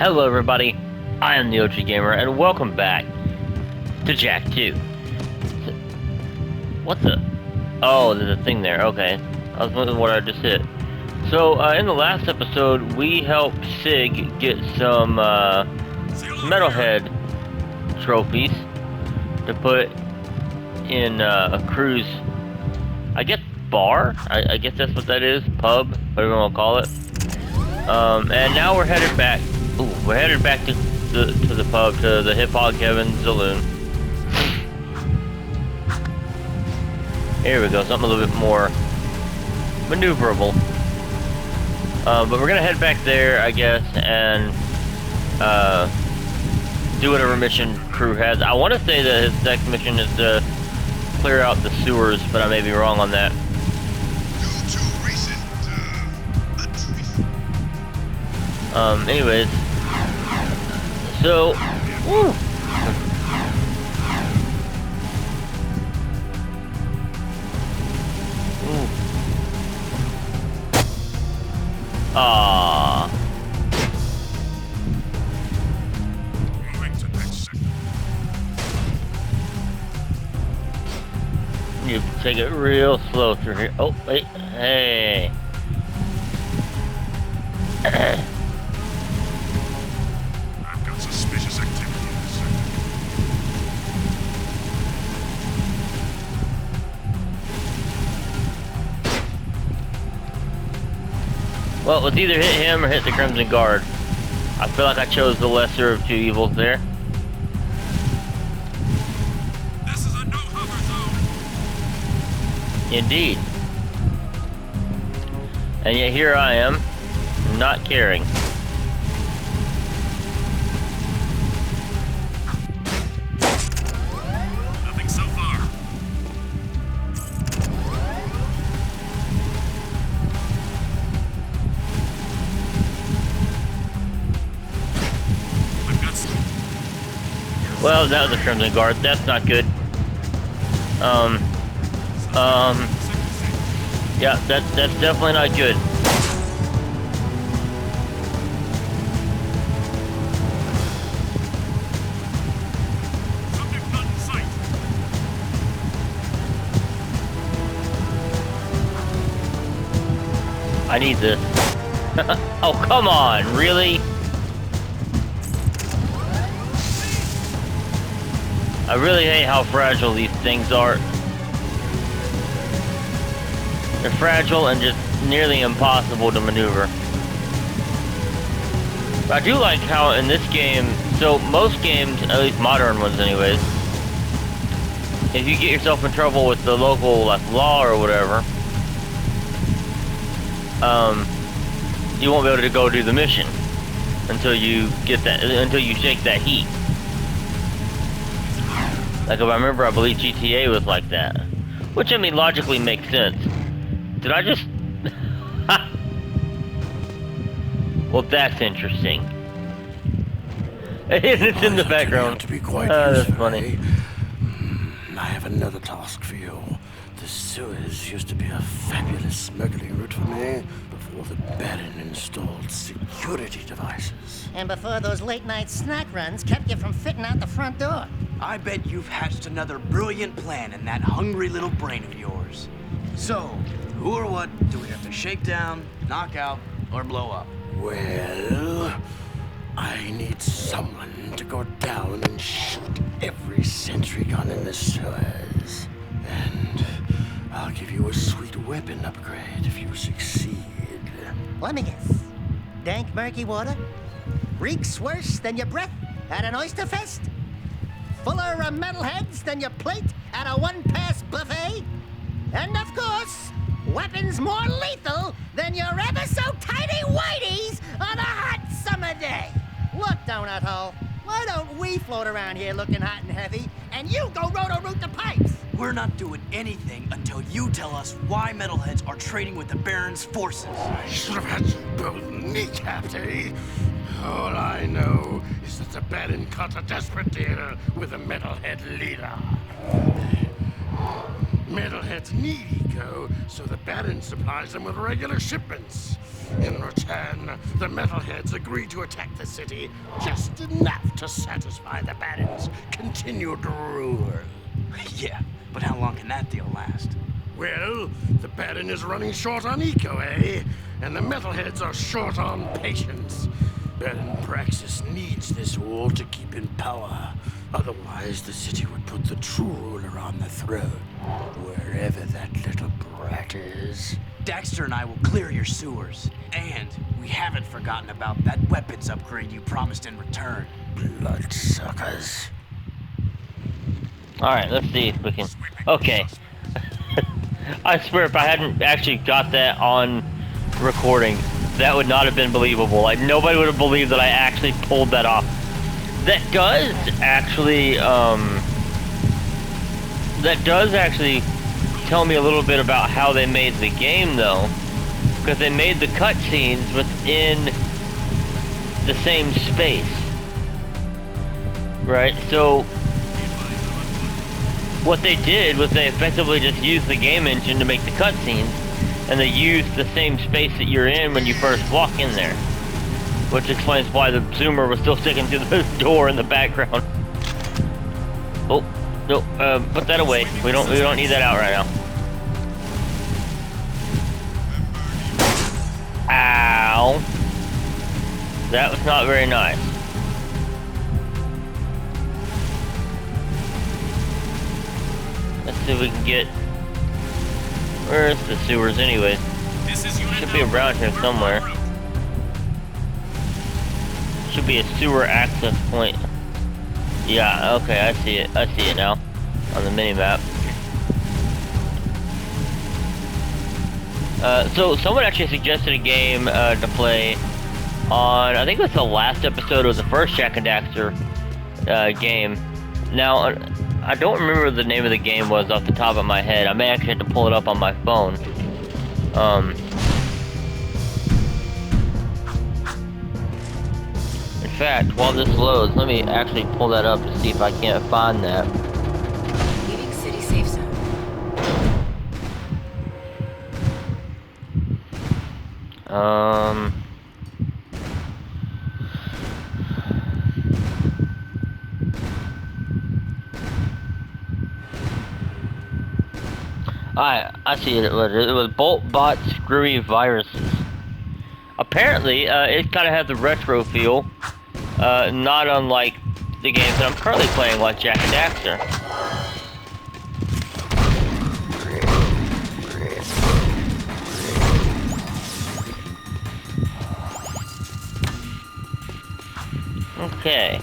Hello everybody, I am the OG Gamer, and welcome back to Jak II. What the? Oh, there's a thing there, okay. I was wondering what I just hit. So, in the last episode, we helped Sig get some, Metalhead trophies to put in, a cruise, I guess, bar? I guess that's what that is, pub, whatever you want to call it. And now we're headed back. Ooh, we're headed back to the pub, to the Hip Hop Kevin Saloon. Here we go, something a little bit more maneuverable. But we're gonna head back there, I guess, and do whatever mission crew has. I want to say that his next mission is to clear out the sewers, but I may be wrong on that. Anyways, so, woo. You take it real slow through here. Oh, wait, hey. I've got suspicious activity in this sector. Well, let's either hit him or hit the Crimson Guard. I feel like I chose the lesser of two evils there. This is a no-hover zone. Indeed. And yet here I am, not caring. Nothing so far. I've got some. Well, that was a Crimson Guard. That's not good. Yeah, that's definitely not good. Subject not in sight. I need this. Oh, come on, really? I really hate how fragile these things are. They're fragile and just nearly impossible to maneuver. But I do like how in this game, so most games, at least modern ones anyways, if you get yourself in trouble with the local like law or whatever, you won't be able to go do the mission until you get that, until you shake that heat. Like if I remember, I believe GTA was like that, which I mean logically makes sense. Did I just? Well, that's interesting. It's in the background. To be quite That's useful, funny. I have another task for you. The sewers used to be a fabulous smuggling route for me before the Baron installed security devices. And before those late-night snack runs kept you from fitting out the front door. I bet you've hatched another brilliant plan in that hungry little brain of yours. So, who or what do we have to shake down, knock out, or blow up? Well, I need someone to go down and shoot every sentry gun in the sewers. And I'll give you a sweet weapon upgrade if you succeed. Let me guess. Dank murky water? Reeks worse than your breath at an oyster fest? Fuller of metalheads than your plate at a one-pass buffet? And of course, weapons more lethal than your ever-so-tiny whiteys on a hot summer day. Look, Donut Hole, why don't we float around here looking hot and heavy, and you go roto-root the pipes? We're not doing anything until you tell us why metalheads are trading with the Baron's forces. I should have had you both kneecapped, eh? All I know is that the Baron cut a desperate deal with a metalhead leader. Metalheads need eco, so the Baron supplies them with regular shipments. In return, the metalheads agreed to attack the city just enough to satisfy the Baron's continued rule. Yeah, but how long can that deal last? Well, the Baron is running short on eco, eh? And the metalheads are short on patience. Baron Praxis needs this wall to keep in power. Otherwise, the city would put the true ruler on the throne, wherever that little brat is. Daxter and I will clear your sewers. And we haven't forgotten about that weapons upgrade you promised in return. Bloodsuckers. Alright, let's see if we can... Okay. I swear if I hadn't actually got that on recording, that would not have been believable. Like, nobody would have believed that I actually pulled that off. That does actually tell me a little bit about how they made the game, though. Because they made the cutscenes within the same space. Right? So, what they did was they effectively just used the game engine to make the cutscenes, and they used the same space that you're in when you first walk in there. Which explains why the zoomer was still sticking to the door in the background. Oh, no, put that away. We don't need that out right now. Ow. That was not very nice. Let's see if we can get... Where's the sewers anyways? Should be around here somewhere. Should be a sewer access point. Yeah, okay, I see it. I see it now. On the mini-map. So someone actually suggested a game to play on, I think it was the last episode of the first Jak and Daxter game. Now, I don't remember what the name of the game was off the top of my head. I may actually have to pull it up on my phone. In fact, while this loads, let me actually pull that up to see if I can't find that. Leaving city safe zone. I see it. It was Bolt Bot Screwy Viruses. Apparently, it kind of has the retro feel, not unlike the games that I'm currently playing, like Jak and Daxter. Okay.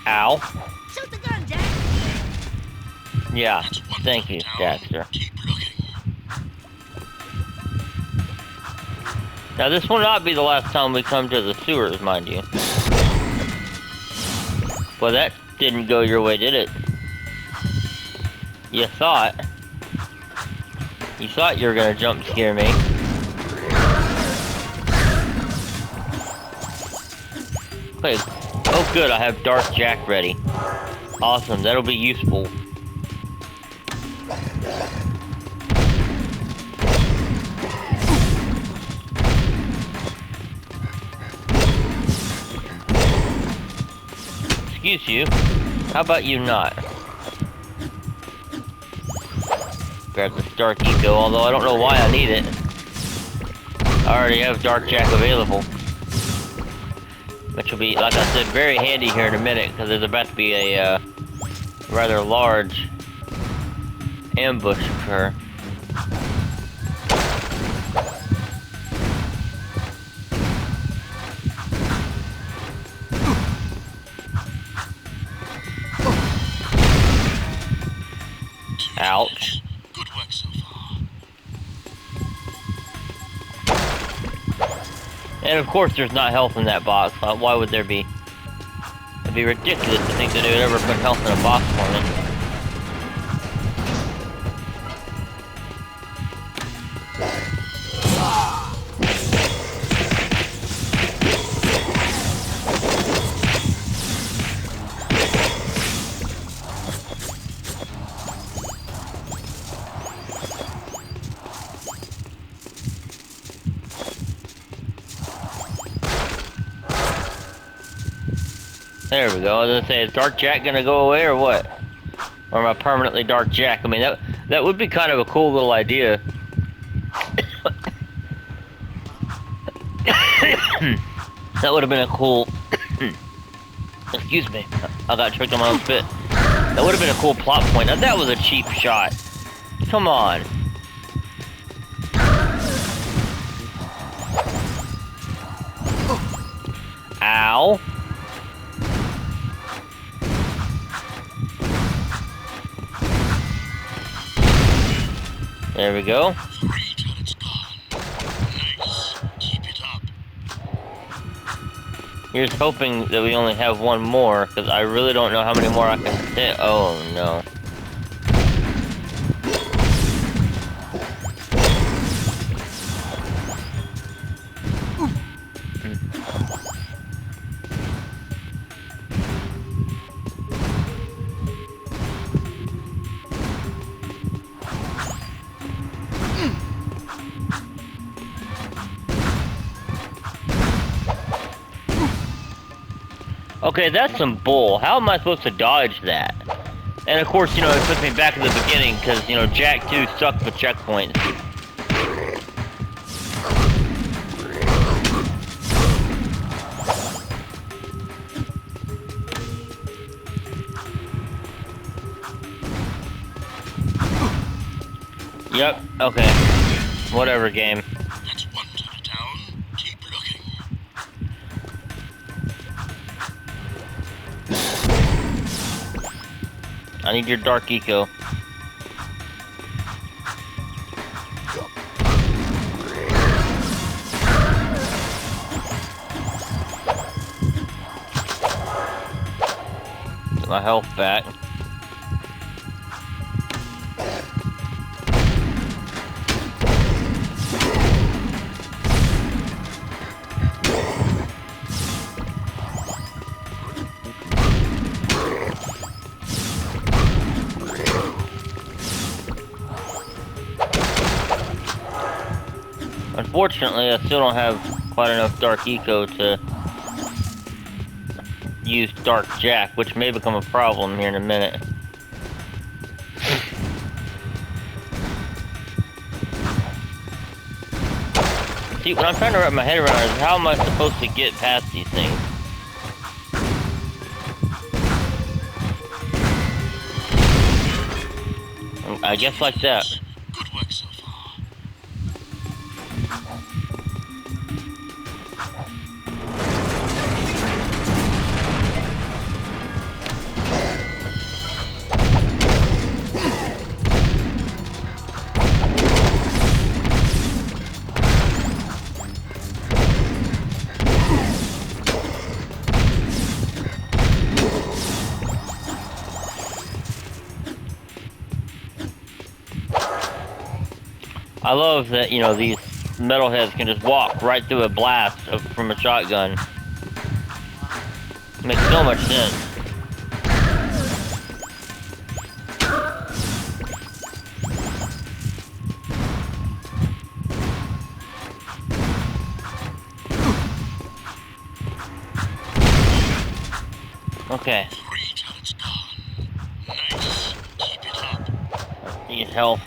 Ow. Shoot the gun, Jack! Yeah, thank you, Daxter. Now, this will not be the last time we come to the sewers, mind you. Well, that didn't go your way, did it? You thought. You thought you were gonna jump scare me. Okay. Oh, good, I have Dark Jak ready. Awesome, that'll be useful. Excuse you. How about you not? Grab this Dark Eco, although I don't know why I need it. I already have Dark Jak available. Which will be, like I said, very handy here in a minute, because there's about to be a rather large ambush occur. Ouch. Good work so far. And of course there's not health in that box. Why would there be? It'd be ridiculous to think that they would ever put health in a box for me. There we go. I was gonna say, is Dark Jack gonna go away or what? Or am I permanently Dark Jack? I mean, that would be kind of a cool little idea. That would have been a cool... Excuse me. I got tricked on my own spit. That would have been a cool plot point. Now that was a cheap shot. Come on. Ow. There we go. Here's hoping that we only have one more, because I really don't know how many more I can hit. Oh no. Okay, that's some bull. How am I supposed to dodge that? And of course, you know, it puts me back at the beginning, because, you know, Jak II sucked with checkpoints. Yep, okay. Whatever, game. That's one to the town. Keep looking. I need your dark eco. Get my health back. Unfortunately, I still don't have quite enough Dark Eco to use Dark Jak, which may become a problem here in a minute. See, what I'm trying to wrap my head around is how am I supposed to get past these things? I guess like that. Good work so far. I love that, you know, these metalheads can just walk right through a blast from a shotgun. Makes so much sense. Okay. Great how it's gone. Nice. Keep it up. Need health.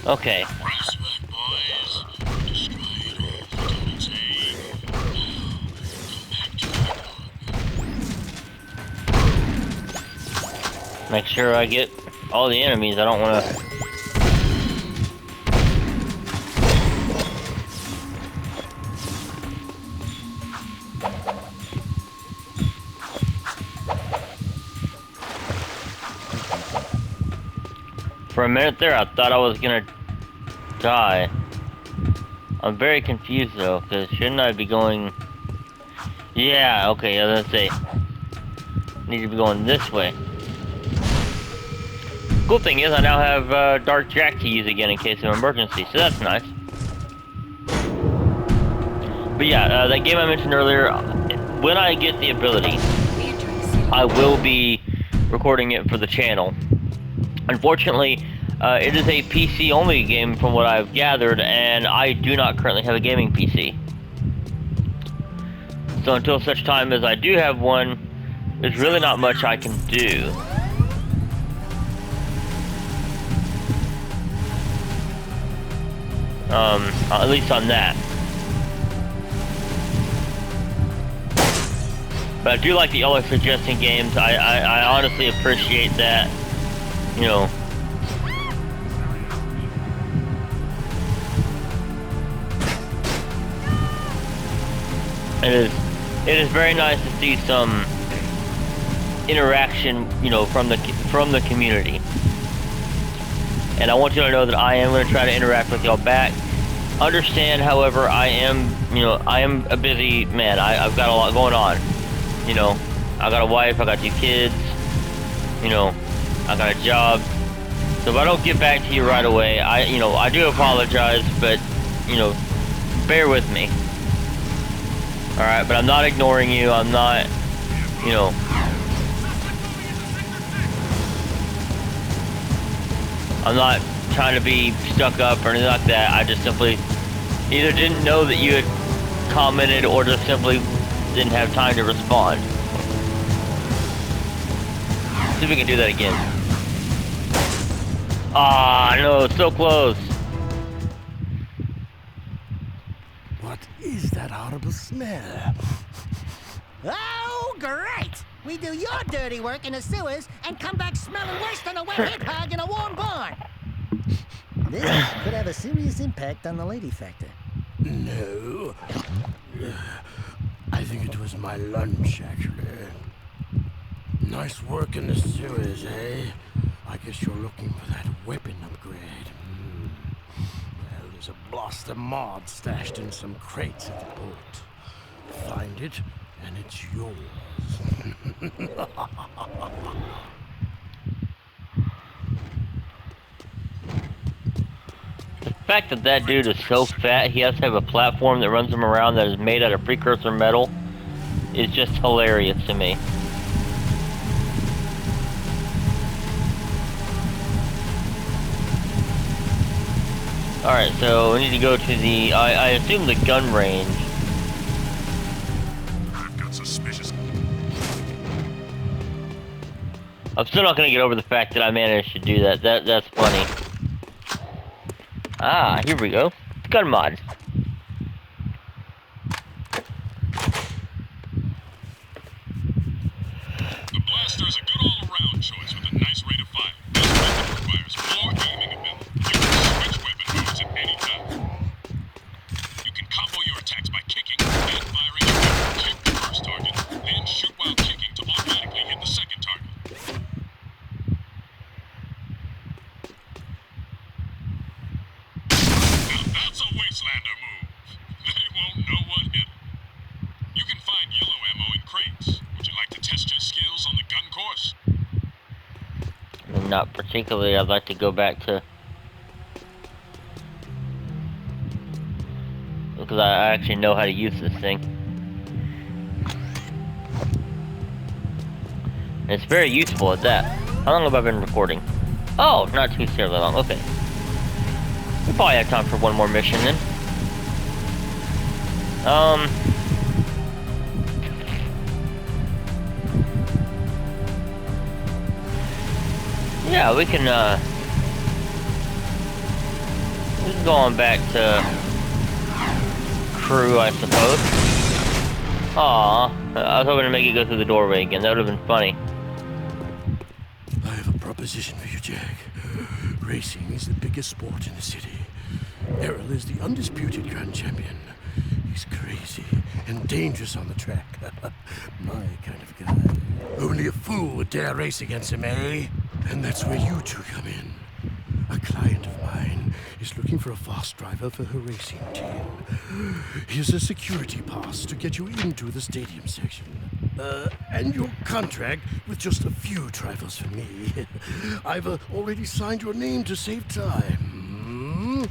Okay. Nice work, boys. You destroyed all the tunnels, eh? Now, go back to the dog. Make sure I get all the enemies. I don't want to... For a minute there, I thought I was gonna die. I'm very confused though, because shouldn't I be going... Yeah, okay, I was gonna say... Need to be going this way. Cool thing is, I now have Dark Jack to use again in case of emergency, so that's nice. But yeah, that game I mentioned earlier, when I get the ability, I will be recording it for the channel. Unfortunately, it is a PC-only game from what I've gathered, and I do not currently have a gaming PC. So until such time as I do have one, there's really not much I can do. At least on that. But I do like that y'all are suggesting games. I honestly appreciate that. You know. It is very nice to see some interaction, you know, from the community. And I want you to know that I am going to try to interact with y'all back. Understand, however, I am a busy man. I've got a lot going on. You know, I got a wife, I got 2 kids. You know, I got a job. So if I don't get back to you right away, I do apologize, but, you know, bear with me. Alright, but I'm not ignoring you. I'm not, you know. I'm not trying to be stuck up or anything like that. I just simply either didn't know that you had commented or just simply didn't have time to respond. See if we can do that again. Ah, no, it's so close. What is that horrible smell? Oh, great! We do your dirty work in the sewers and come back smelling worse than a wet hedgehog in a warm barn. This could have a serious impact on the lady factor. No. I think it was my lunch, actually. Nice work in the sewers, eh? I guess you're looking for that weapon upgrade. Well, there's a blaster mod stashed in some crates at the port. Find it, and it's yours. The fact that that dude is so fat, he has to have a platform that runs him around that is made out of precursor metal is just hilarious to me. Alright, so we need to go to the, I assume the gun range. I've got suspicious. I'm still not gonna get over the fact that I managed to do that. That's funny. Ah, here we go. Gun mod. The blaster is a good all-around choice with a nice rate of fire. This weapon requires more aiming ability. You can switch weapon modes at any time. You can combo your attacks by kicking and firing your weapon. Kick the first target, then shoot while kicking to automatically hit the second target. Now that's a Wastelander move. They won't know what hit 'em. You can find yellow ammo in crates. Would you like to test your skills on the gun course? Not particularly. I'd like to go back to... because I actually know how to use this thing. And it's very useful at that. How long have I been recording? Oh, not too terribly long. Okay. We probably have time for one more mission then. Yeah, we can go on back to crew, I suppose. Aw, I was hoping to make it go through the doorway again. That would have been funny. I have a proposition for you, Jack. Racing is the biggest sport in the city. Errol is the undisputed grand champion. He's crazy and dangerous on the track. My kind of guy. Only a fool would dare race against him, eh? And that's where you two come in. A client of mine is looking for a fast driver for her racing team. Here's a security pass to get you into the stadium section. And your contract with just a few trifles for me. I've already signed your name to save time.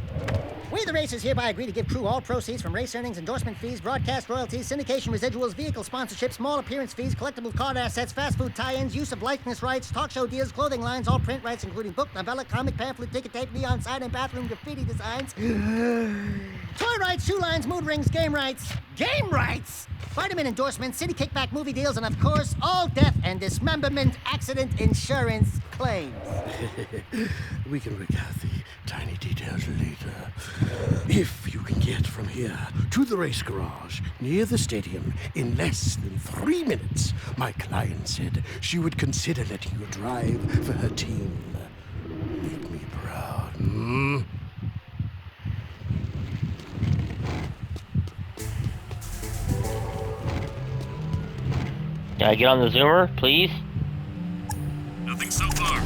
We, the racers, hereby agree to give crew all proceeds from race earnings, endorsement fees, broadcast royalties, syndication residuals, vehicle sponsorships, small appearance fees, collectible card assets, fast food tie-ins, use of likeness rights, talk show deals, clothing lines, all print rights, including book, novella, comic, pamphlet, ticket tape, neon sign, and bathroom graffiti designs. Toy rights, shoe lines, mood rings, game rights. Game rights! Vitamin endorsements, city kickback movie deals, and of course, all death and dismemberment accident insurance claims. We can work out the tiny details later. If you can get from here to the race garage near the stadium in less than 3 minutes, my client said she would consider letting you drive for her team. Make me proud, hmm? Can I get on the zoomer, please? Nothing so far.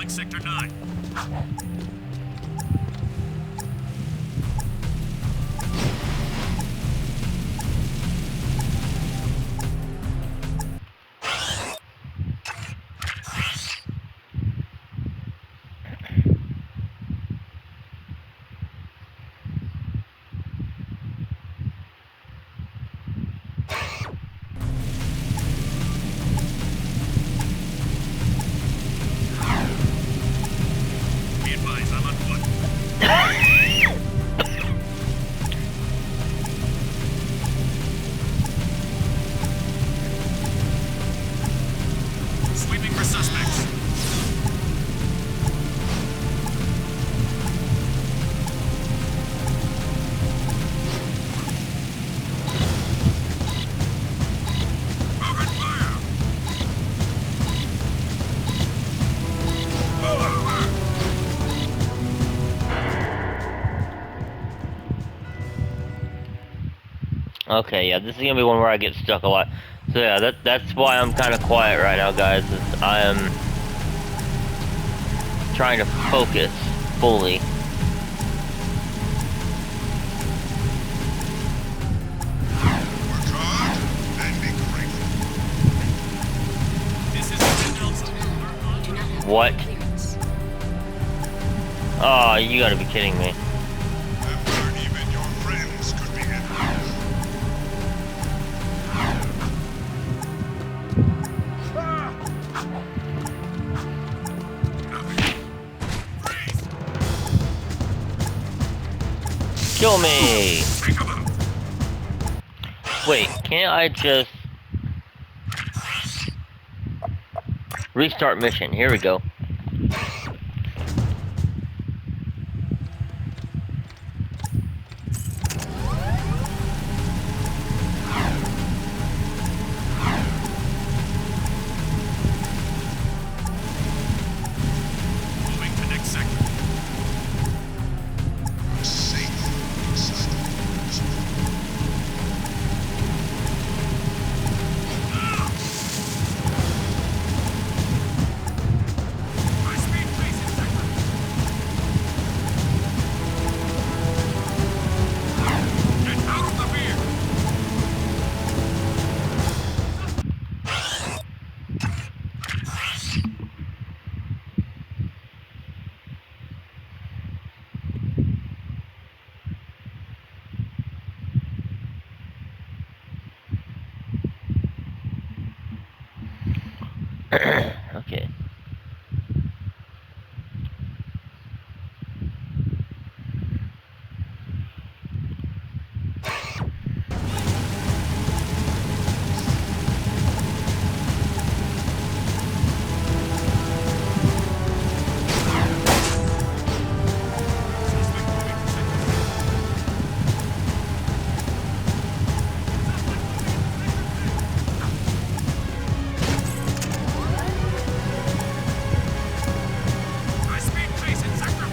Sector 9. Be advised, I'm on foot. Sweeping for suspects. Open fire! Okay, yeah, this is gonna be one where I get stuck a lot. So yeah, that's why I'm kind of quiet right now, guys. Is I am trying to focus fully. Work hard and be grateful. This is Do not have What? clearance. Oh, you gotta be kidding me. I've heard even your friends could be enemies. Kill me! Wait, can't I just... Restart mission, here we go. Moving to next sector. Safe inside this room. High-speed tracing sector. Get out of the vehicle. Okay. High-speed tracing sector.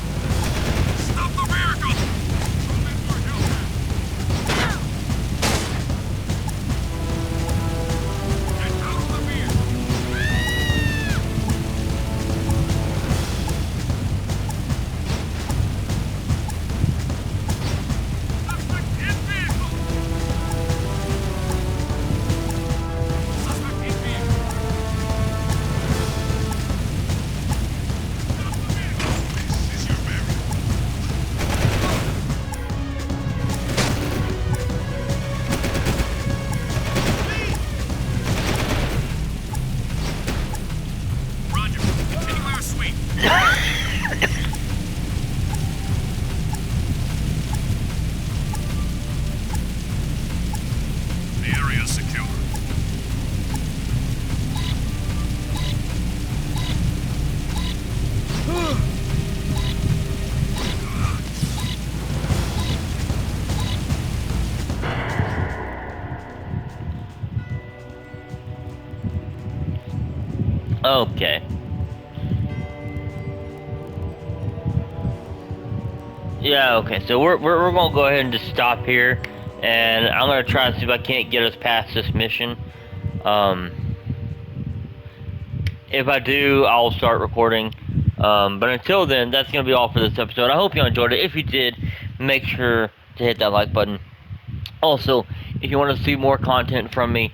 Stop the vehicle! Moving for Hillman. Get out of the vehicle! Suspect in vehicle! Suspect in vehicle! Stop the vehicle! This is your burial. Roger. Continue our sweep. The area is secure. Okay. Yeah, okay, so we're gonna go ahead and just stop here, and I'm gonna try and see if I can't get us past this mission. If I do, I'll start recording. But until then, that's gonna be all for this episode. I hope you enjoyed it. If you did, make sure to hit that like button. Also, if you want to see more content from me,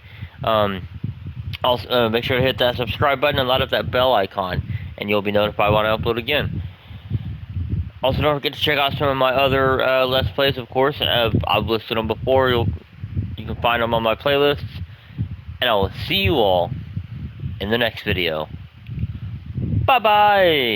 also make sure to hit that subscribe button and light up that bell icon, and you'll be notified when I upload again. Also, don't forget to check out some of my other Let's Plays, of course. I've listed them before. You can find them on my playlists. And I will see you all in the next video. Bye-bye!